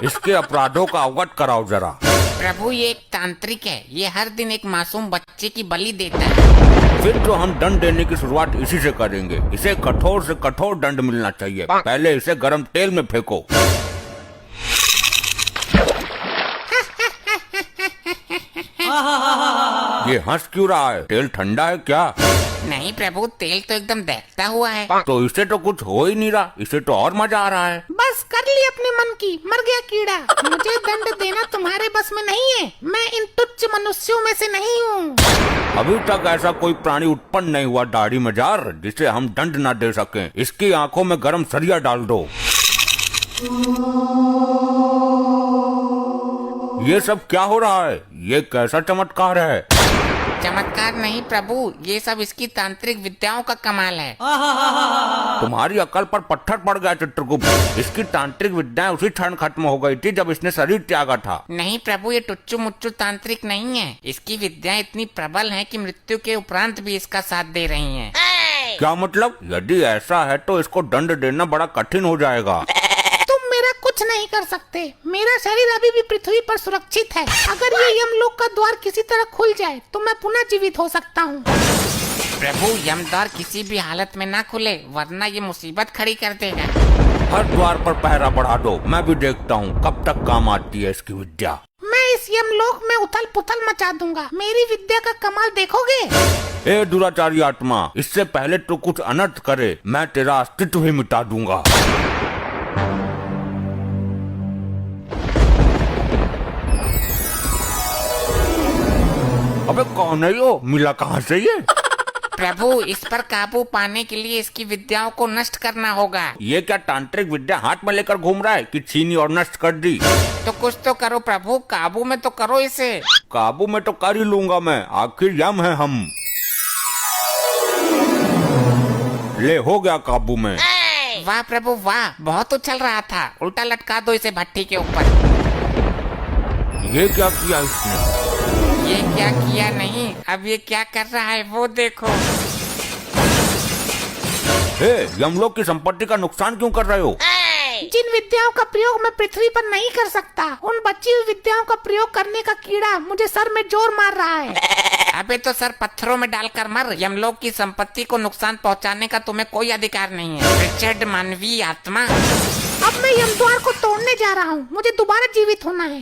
इसके अपराधों का अवगत कराओ जरा। प्रभु ये एक तांत्रिक है, ये हर दिन एक मासूम बच्चे की बलि देता है। फिर तो हम दंड देने की शुरुआत इसी से करेंगे। इसे कठोर से कठोर दंड मिलना चाहिए। पहले इसे गर्म तेल में फेंको। ये हंस क्यों रहा है? तेल ठंडा है क्या? नहीं प्रभु, तेल तो एकदम दहकता हुआ है। तो इसे तो कुछ हो ही नहीं रहा, इसे तो और मजा आ रहा है। बस कर ली अपने मन की, मर गया कीड़ा। मुझे दंड देना तुम्हारे बस में नहीं है। मैं इन तुच्छ मनुष्यों में से नहीं हूँ। अभी तक ऐसा कोई प्राणी उत्पन्न नहीं हुआ दाढ़ी मजार जिसे हम दंड न दे सकें। इसकी आंखों में गरम सरिया डाल दो। ये सब क्या हो रहा है? ये कैसा चमत्कार है? चमत्कार नहीं प्रभु, ये सब इसकी तांत्रिक विद्याओं का कमाल है। तुम्हारी अकल पर पत्थर पड़ गया चित्रगुप्त। इसकी तांत्रिक विद्याएं उसी क्षण खत्म हो गई थी जब इसने शरीर त्यागा था। नहीं प्रभु, ये टुच्चू मुच्चू तांत्रिक नहीं है। इसकी विद्याएं इतनी प्रबल हैं कि मृत्यु के उपरांत भी इसका साथ दे रही हैं। क्या मतलब? यदि ऐसा है तो इसको दंड देना बड़ा कठिन हो जाएगा। तुम मेरा कुछ नहीं कर सकते। मेरा शरीर अभी भी पृथ्वी पर सुरक्षित है। अगर ये यमलोक का द्वार किसी तरह खुल जाए तो मैं पुनः जीवित हो सकता हूँ। प्रभु यमद्वार किसी भी हालत में ना खुले, वरना ये मुसीबत खड़ी कर देगा। हर द्वार पर पहरा बढ़ा दो। मैं भी देखता हूँ कब तक काम आती है इसकी विद्या। मैं इस यमलोक में उथल पुथल मचा दूंगा। मेरी विद्या का कमाल देखोगे। ए दुराचारी आत्मा, इससे पहले तो कुछ अनर्थ करे, मैं तेरा अस्तित्व ही मिटा दूंगा। अबे कौन है यो? मिला कहाँ से ये? प्रभु इस पर काबू पाने के लिए इसकी विद्याओं को नष्ट करना होगा। ये क्या तांत्रिक विद्या हाथ में लेकर घूम रहा है कि छीनी और नष्ट कर दी? तो कुछ तो करो प्रभु, काबू में तो करो इसे। काबू में तो कर ही लूंगा मैं, आखिर यम है हम। ले हो गया काबू में। वाह प्रभु वाह, बहुत उछल रहा था। उल्टा लटका दो इसे भट्टी के ऊपर। ये क्या किया इसने? ये क्या किया नहीं, अब ये क्या कर रहा है वो देखो। हे, यमलोक की संपत्ति का नुकसान क्यों कर रहे हो? जिन विद्याओं का प्रयोग मैं पृथ्वी पर नहीं कर सकता, उन बची हुई विद्याओं का प्रयोग करने का कीड़ा मुझे सर में जोर मार रहा है। अबे तो सर पत्थरों में डालकर मर। यमलोक की संपत्ति को नुकसान पहुंचाने का तुम्हें कोई अधिकार नहीं है, रिचर्ड मानवीय आत्मा। अब मैं यमद्वार को तोड़ने जा रहा हूँ। मुझे दोबारा जीवित होना है।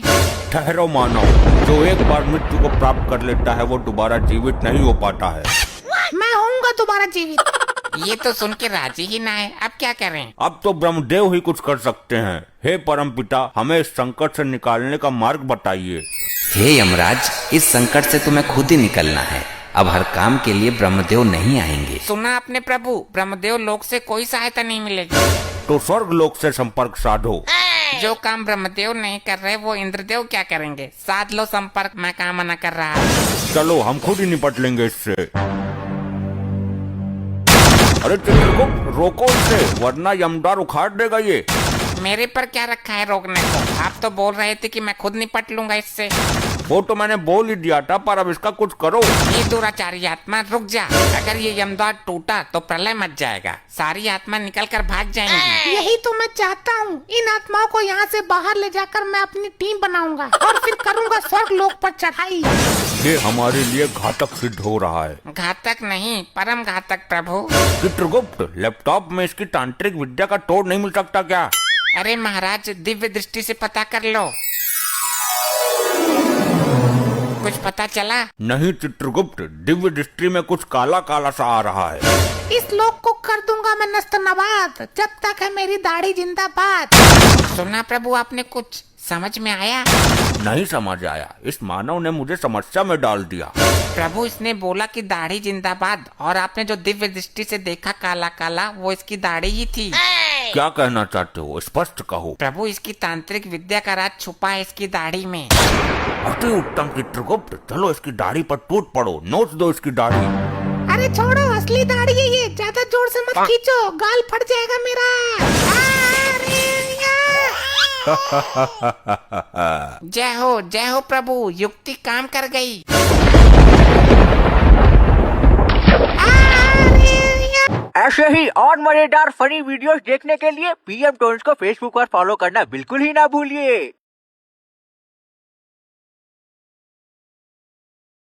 ठहरो मानव, जो एक बार मृत्यु को प्राप्त कर लेता है वो दोबारा जीवित नहीं हो पाता है। मैं होऊंगा दोबारा जीवित। ये तो सुन के राजी ही ना है, अब क्या करें? अब तो ब्रह्मदेव ही कुछ कर सकते हैं। हे परम पिता, हमें इस संकट से निकालने का मार्ग बताइए। हे यमराज, इस संकट से तुम्हें खुद ही निकलना है। अब हर काम के लिए ब्रह्मदेव नहीं आएंगे। सुना आपने प्रभु, ब्रह्मदेव लोक से कोई सहायता नहीं मिलेगी। तो स्वर्ग लोक से संपर्क साधो। जो काम ब्रह्मदेव नहीं कर रहे वो इंद्रदेव क्या करेंगे? साध लो संपर्क, मैं काम मना कर रहा। चलो हम खुद ही निपट लेंगे इससे। अरे चित्रगुप्त, रोको इसे, वरना यमद्वार उखाड़ देगा ये। मेरे पर क्या रखा है रोकने को? आप तो बोल रहे थे कि मैं खुद निपट लूंगा इससे। वो तो मैंने बोल ही दिया था, पर अब इसका कुछ करो। ये दुराचारी आत्मा रुक जा। अगर ये यमद्वार टूटा तो प्रलय मच जाएगा, सारी आत्मा निकल कर भाग जाएंगी। यही तो मैं चाहता हूँ। इन आत्माओं को यहाँ से बाहर ले जाकर मैं अपनी टीम बनाऊंगा और फिर करूंगा स्वर्ग लोक पर चढ़ाई। ये हमारे लिए घातक सिद्ध हो रहा है। घातक नहीं, परम घातक प्रभु। चित्रगुप्त, लैपटॉप में इसकी तांत्रिक विद्या का तोड़ नहीं मिल सकता क्या? अरे महाराज, दिव्य दृष्टि से पता कर लो। कुछ पता चला? नहीं चित्रगुप्त, दिव्य दृष्टि में कुछ काला काला सा आ रहा है। इस लोक को कर दूंगा मैं नस्त नबाद, जब तक है मेरी दाढ़ी जिंदाबाद। सुना प्रभु आपने? कुछ समझ में आया? नहीं समझ आया। इस मानव ने मुझे समस्या में डाल दिया। प्रभु इसने बोला कि दाढ़ी जिंदाबाद, और आपने जो दिव्य दृष्टि से देखा काला काला, वो इसकी दाढ़ी ही थी। क्या कहना चाहते हो? स्पष्ट कहो। प्रभु इसकी तांत्रिक विद्या का राज छुपा है इसकी दाढ़ी में। अति उत्तम चित्रगुप्त, चलो इसकी दाढ़ी पर टूट पड़ो, नोच दो इसकी दाढ़ी। अरे छोड़ो, असली दाढ़ी है ये। ज्यादा जोर से मत खींचो, गाल फट जाएगा मेरा। जय हो प्रभु, युक्ति काम कर गई। ऐसे ही और मजेदार फनी वीडियोस देखने के लिए पीएम टोन्स को फेसबुक पर फॉलो करना बिल्कुल ही ना भूलिए।